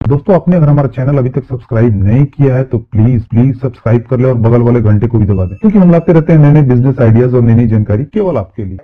दोस्तों आपने अगर हमारा चैनल अभी तक सब्सक्राइब नहीं किया है तो प्लीज सब्सक्राइब कर ले और बगल वाले घंटे को भी दबा दें, क्योंकि हम लाते रहते हैं नए नए बिजनेस आइडियाज और नई नई जानकारी केवल आपके लिए।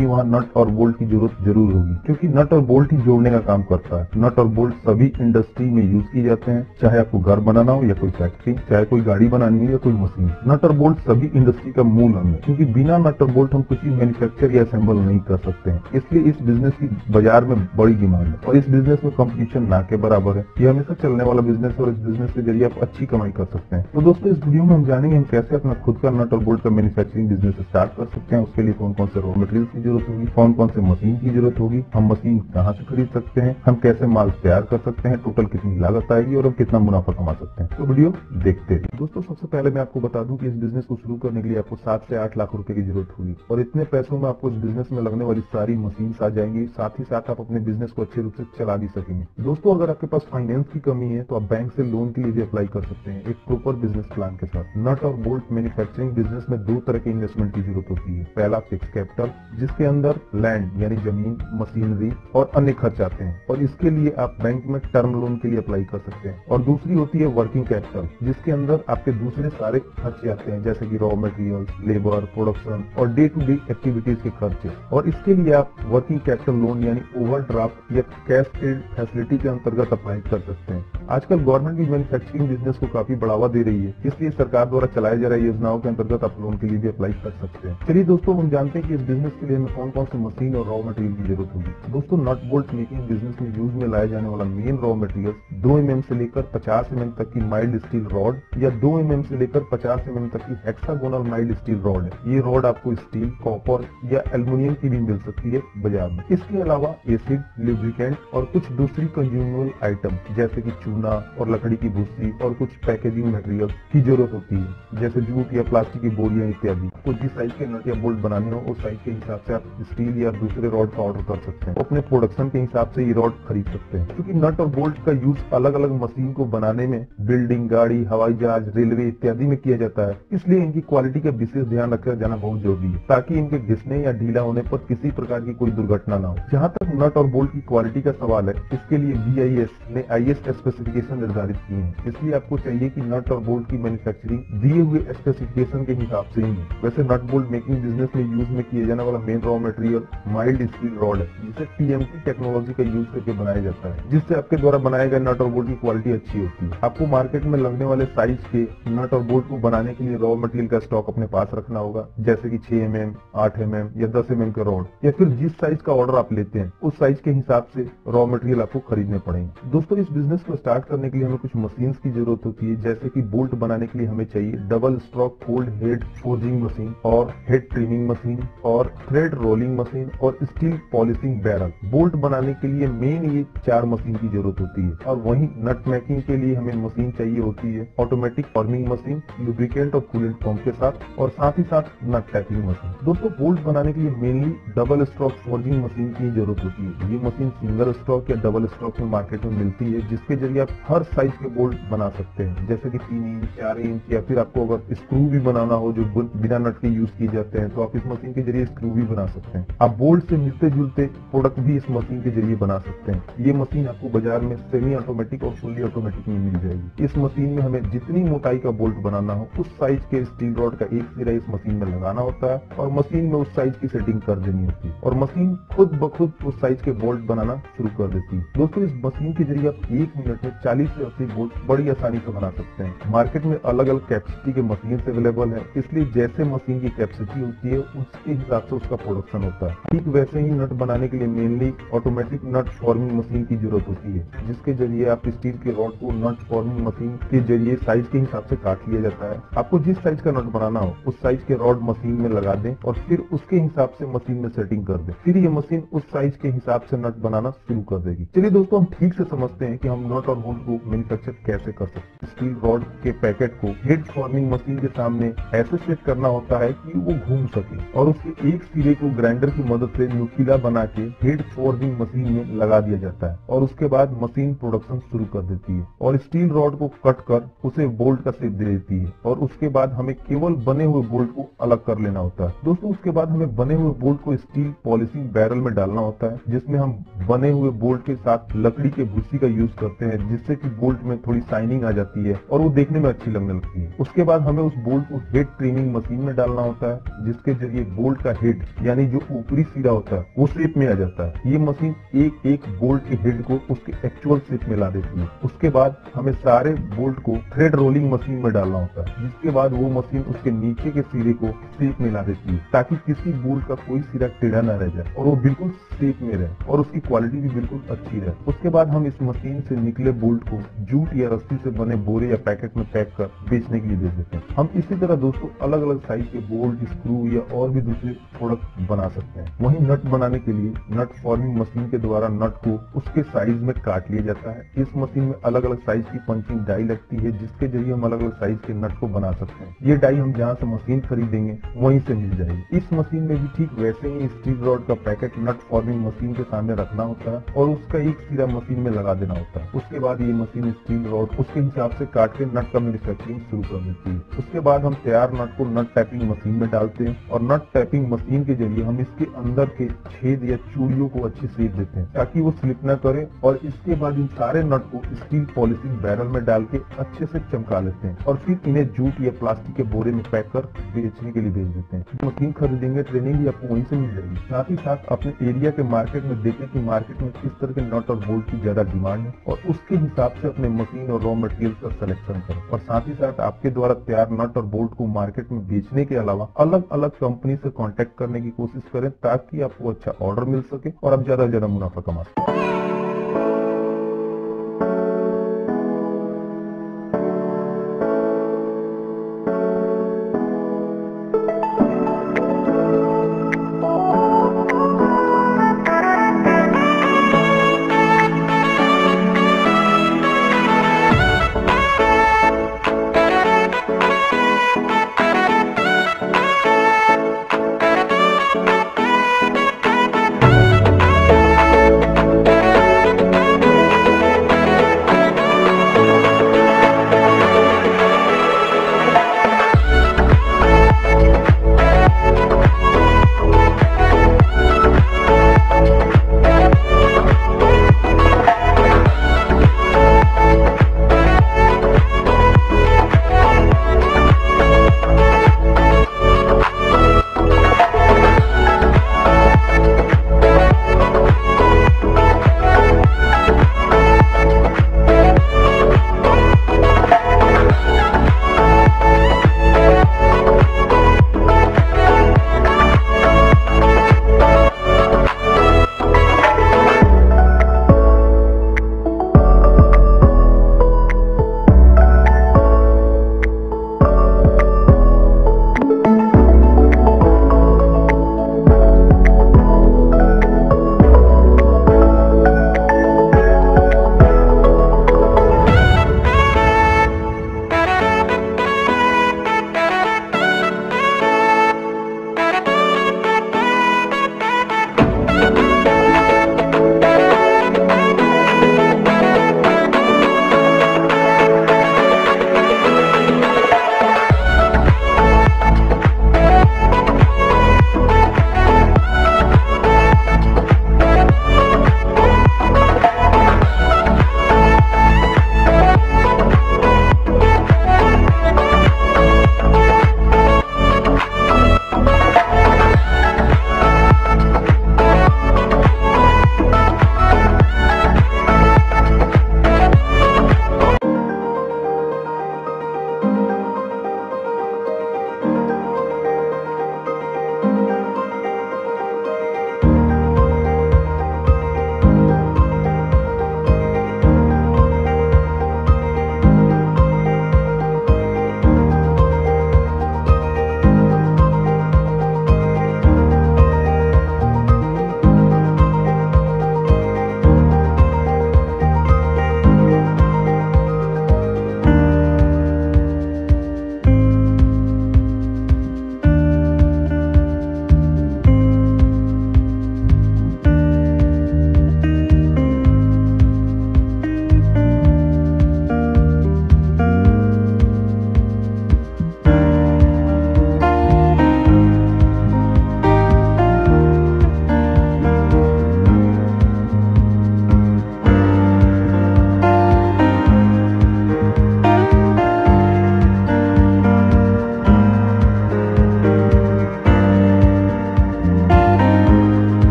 वहाँ नट और बोल्ट की जरूरत जरूर होगी, क्योंकि नट और बोल्ट ही जोड़ने का काम करता है। नट और बोल्ट सभी इंडस्ट्री में यूज की जाते हैं, चाहे आपको घर बनाना हो या कोई फैक्ट्री, चाहे कोई गाड़ी बनानी हो या कोई मशीन। नट और बोल्ट सभी इंडस्ट्री का मूल अंग है, क्योंकि बिना नट और बोल्ट हम कुछ भी मैन्युफैक्चर या असेंबल नहीं कर सकते हैं। इसलिए इस बिजनेस की बाजार में बड़ी डिमांड है और इस बिजनेस में कंपटीशन ना के बराबर है। ये हमेशा चलने वाला बिजनेस है और इस बिजनेस के जरिए आप अच्छी कमाई कर सकते हैं। तो दोस्तों इस वीडियो में हम जानेंगे हम कैसे अपना खुद का नट और बोल्ट का मैन्युफैक्चरिंग बिजनेस स्टार्ट कर सकते हैं। उसके लिए कौन कौन से रॉ मटेरियल की जरूरत होगी, कौन कौन से मशीन की जरूरत होगी, हम मशीन कहाँ से खरीद सकते हैं, हम कैसे माल तैयार कर सकते हैं, टोटल कितनी लागत आएगी और हम कितना मुनाफा कमा सकते हैं। तो वीडियो देखते हैं। दोस्तों सबसे पहले मैं आपको बता दूं कि इस बिजनेस को शुरू करने के लिए आपको 7 से 8 लाख रुपए की जरूरत होगी और इतने पैसों में आपको इस बिजनेस में लगने वाली सारी मशीन आ जाएंगी। साथ ही साथ आप अपने बिजनेस को अच्छे रूप से चला भी सकेंगे। दोस्तों अगर आपके पास फाइनेंस की कमी है तो आप बैंक से लोन के लिए भी अप्लाई कर सकते हैं, एक प्रॉपर बिजनेस प्लान के साथ। नट और बोल्ट मैन्युफैक्चरिंग बिजनेस में 2 तरह के इन्वेस्टमेंट की जरूरत होती है। पहला फिक्स कैपिटल, जिसके अंदर लैंड यानी जमीन, मशीनरी और अन्य खर्च आते हैं और इसके लिए आप बैंक में टर्म लोन के लिए अप्लाई कर सकते हैं। और दूसरी होती है वर्किंग कैपिटल, जिसके अंदर आपके दूसरे सारे खर्चे आते हैं, जैसे कि रॉ मटेरियल, लेबर, प्रोडक्शन और डे टू डे एक्टिविटीज के खर्चे। और इसके लिए आप वर्किंग कैपिटल लोन यानी ओवरड्राफ्ट या कैश क्रेडिट फैसिलिटी के अंतर्गत अप्लाई कर सकते हैं। आजकल गवर्नमेंट भी मैन्युफैक्चरिंग बिजनेस को काफी बढ़ावा दे रही है, इसलिए सरकार द्वारा चलाए जा रही योजनाओं के अंतर्गत आप लोन के लिए भी अप्लाई कर सकते हैं। चलिए दोस्तों हम जानते हैं कि इस बिजनेस के लिए हमें कौन कौन सी मशीन और रॉ मटेरियल की जरूरत होगी। दोस्तों नट बोल्ट मेकिंग बिजनेस में यूज में लाया जाने वाला मेन रॉ मटेरियल 2 mm से लेकर 50 mm तक की माइल्ड स्टील रॉड या 2 mm से लेकर 50 mm तक की हेक्सागोनल माइल्ड स्टील रॉड है। ये रॉड आपको स्टील, कॉपर या एल्युमिनियम की भी मिल सकती है बाजार में। इसके अलावा एसिड, लुब्रिकेंट और कुछ दूसरी कंज्यूमेबल आइटम जैसे कि चूना और लकड़ी की भूसी और कुछ पैकेजिंग मटेरियल की जरूरत होती है, जैसे जूट या प्लास्टिक की बोरियां इत्यादि। कुछ जिस साइज के नट या बोल्ट बनाने हो उस साइज के हिसाब से आप स्टील या दूसरे रॉड का ऑर्डर कर सकते हैं। अपने प्रोडक्शन के हिसाब से ये रॉड खरीद सकते हैं, क्योंकि नट और बोल्ट का यूज अलग अलग मशीन को बनाने में बिल्डिंग, गाड़ी, हवाई जहाज, रेलवे इत्यादि में किया जाता है। इसलिए इनकी क्वालिटी का विशेष ध्यान रखा जाना बहुत जरूरी है, ताकि इनके घिसने या ढीला होने पर किसी प्रकार की कोई दुर्घटना ना हो। जहाँ तक नट और बोल्ट की क्वालिटी का सवाल है, इसके लिए BIS ने IS स्पेसिफिकेशन निर्धारित किए हैं। इसलिए आपको चाहिए कि नट और बोल्ट की मैन्युफैक्चरिंग दिए हुए स्पेसिफिकेशन के हिसाब से ही। वैसे नट बोल्ट मेकिंग बिजनेस में यूज में किए जाने वाला main raw material mild steel rod है, जिसे TMT टेक्नोलॉजी का यूज करके बनाया जाता है, जिससे आपके द्वारा बनाए गए नट और बोल्ट की क्वालिटी अच्छी होती है। आपको मार्केट में लगने वाले साइज के नट और बोल्ट को बनाने के लिए रॉ मटेरियल का स्टॉक अपने पास रखना होगा, जैसे कि 6 mm, 8 mm या 10 mm का रॉड, या फिर जिस साइज का ऑर्डर आप लेते हैं उस साइज के हिसाब से रॉ मटेरियल आपको खरीदने पड़ेंगे। दोस्तों इस बिजनेस को स्टार्ट करने के लिए हमें कुछ मशीन की जरूरत होती है, जैसे कि बोल्ट बनाने के लिए हमें चाहिए double stroke cold head forging machine और हेड ट्रिमिंग मशीन और थ्रेड रोलिंग मशीन और स्टील पॉलिशिंग बैरल। बोल्ट बनाने के लिए मेन ये 4 मशीन की जरूरत होती है। और वहीं नट मेकिंग के लिए हमें मशीन चाहिए होती है ऑटोमेटिक फॉर्मिंग मशीन, लुब्रिकेंट और कूलेंट पंप के साथ ही साथ नट टैपिंग मशीन। दोस्तों बोल्ट बनाने के लिए mainly double stroke forging machine की जरूरत होती है। ये मशीन सिंगल स्ट्रोक या डबल स्ट्रोक में मार्केट में मिलती है, जिसके जरिए आप हर साइज के बोल्ट बना सकते हैं, जैसे कि 3 इंच, 4 इंच, या फिर आपको अगर स्क्रू भी बनाना हो जो बिना नट के यूज किए जाते हैं तो आप इस मशीन के जरिए स्क्रू भी बना सकते हैं। आप बोल्ट से मिलते जुलते प्रोडक्ट भी इस मशीन के जरिए बना सकते हैं। ये मशीन आपको बाजार में सेमी ऑटोमेटिक और फुली ऑटोमेटिक में मिल जाएगी। इस मशीन में हमें जितनी मोटाई का बोल्ट बनाना हो उस साइज के स्टील रॉड का एक सिरा इस मशीन में लगाना होता है और मशीन में उस साइज की सेटिंग कर देनी होती है और मशीन खुद ब खुद उस साइज के बोल्ट बनाना शुरू कर देती है। दोस्तों इस मशीन के जरिए आप 1 मिनट में 40 से 80 बोल्ट बड़ी आसानी से बना सकते हैं। मार्केट में अलग अलग कैपेसिटी के मशीन अवेलेबल है, इसलिए जैसे मशीन की कैपेसिटी होती है उसके हिसाब से उसका प्रोडक्शन होता है। ठीक वैसे ही नट बनाने के लिए मेनली ऑटोमेटिक नट फॉर्मिंग मशीन की जरूरत होती है, जिसके जरिए आप स्टील के रॉड को नट फॉर्मिंग मशीन के जरिए साइज के हिसाब से काट लिया जाता है। आपको जिस साइज का नट बनाना हो उस साइज के रॉड मशीन में लगा दें और फिर उसके हिसाब से मशीन में सेटिंग कर दें, फिर ये मशीन उस साइज के हिसाब से नट बनाना शुरू कर देगी। चलिए दोस्तों हम ठीक से समझते हैं कि हम नट और बोल्ट को मैन्युफैक्चर कैसे कर सकते हैं। स्टील रॉड के पैकेट को हेड फॉर्मिंग मशीन के सामने ऐसे सेट करना होता है कि वो घूम सके और उसके एक सिरे को ग्राइंडर की मदद से नुकीला बना के हेड फॉर्मिंग मशीन में लगा दिया जाता है और उसके बाद मशीन प्रोडक्शन शुरू कर देती है और स्टील रॉड को कट कर उसे बोल्ट का शेप दे देती है और उसके बाद हमें केवल बने हुए बोल्ट को अलग कर लेना होता है। दोस्तों उसके बाद हमें बने हुए बोल्ट को स्टील पॉलिशिंग बैरल में डालना होता है, जिसमें हम बने हुए बोल्ट के साथ लकड़ी के भूसी का यूज करते हैं, जिससे कि बोल्ट में थोड़ी शाइनिंग आ जाती है और वो देखने में अच्छी लगने लगती है। उसके बाद हमें उस बोल्ट को हेड ट्रिमिंग मशीन में डालना होता है, जिसके जरिए बोल्ट का हेड यानी जो ऊपरी सिरा होता है वो शेप में आ जाता है। ये मशीन एक एक बोल्ट के हेड को उसके एक्चुअल शेप में ला देती है। उसके बाद हमें सारे बोल्ट को थ्रेड रोलिंग मशीन में डालना होता है, जिसके बाद वो मशीन उसके नीचे के सिरे को शेप में ला देती है, ताकि किसी बोल्ट का कोई सिरा टेढ़ा न रह जाए और वो बिल्कुल शेप में रहे और उसकी क्वालिटी भी बिल्कुल अच्छी रहे। उसके बाद हम इस मशीन से निकले बोल्ट को जूट या रस्सी से बने बोरे या पैकेट में पैक कर बेचने के लिए भेज देते हैं। हम इसी तरह दोस्तों अलग अलग साइज के बोल्ट, स्क्रू या और भी दूसरे प्रोडक्ट बना सकते हैं। वहीं नट बनाने के लिए नट फॉर्मिंग मशीन के द्वारा नट को उसके साइज में काट लिया जाता है। इस मशीन में अलग अलग साइज की पंचिंग डाई लगती है, जिसके जरिए हम अलग अलग साइज के नट को बना सकते हैं। ये डाई हम जहाँ से मशीन खरीदेंगे वहीं से मिल जाएगी। इस मशीन में भी ठीक वैसे ही स्टील रॉड का पैकेट नट फॉर्मिंग मशीन के सामने रखना होता है और उसका एक सिरा मशीन में लगा देना होता है। उसके बाद ये मशीन स्टील रॉड उसके हिसाब से काट के नट का मैन्युफैक्चरिंग शुरू कर देती है। उसके बाद हम तैयार नट को नट टैपिंग मशीन में डालते हैं और नट टैपिंग मशीन के जरिए हम इसके अंदर के छेद या चूड़ियों को अच्छी शेप देते हैं, ताकि वो स्लिप न करे। और इसके बाद इन सारे नट को स्टील पॉलिशिंग बैरल में डाल के अच्छे से चमका लेते हैं और फिर इन्हें जूट या प्लास्टिक के बोरे में पैक कर बेचने के लिए भेज देते हैं। मशीन खरीदेंगे, ट्रेनिंग भी आपको वहीं से मिल जाएगी। साथ ही साथ अपने एरिया के मार्केट में देखें कि मार्केट में किस तरह के नट और बोल्ट की ज्यादा डिमांड है और उसके हिसाब से अपने मशीन और रॉ मटेरियल का सिलेक्शन करें। और साथ ही साथ आपके द्वारा तैयार नट और बोल्ट को मार्केट में बेचने के अलावा अलग अलग कंपनी से कांटेक्ट करने की कोशिश करें, ताकि आपको अच्छा ऑर्डर मिल सके और आप ज्यादा से ज्यादा मुनाफा कमा सकें।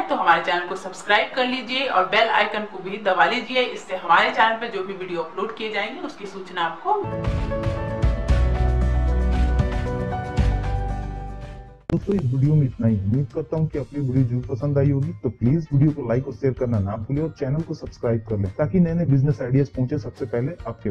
हैं तो हमारे चैनल को सब्सक्राइब कर लीजिए और बेल आइकन को भी दबा लीजिए। इससे हमारे चैनल पर जो भी वीडियो अपलोड किए जाएंगे उसकी सूचना आपको। दोस्तों इस वीडियो में इतना ही। उम्मीद करता हूँ कि अपनी वीडियो जरूर पसंद आई होगी, तो प्लीज वीडियो को लाइक और शेयर करना ना भूलें और चैनल को सब्सक्राइब कर लें ताकि नए नए बिजनेस आइडियाज पहुंचे सबसे पहले आपके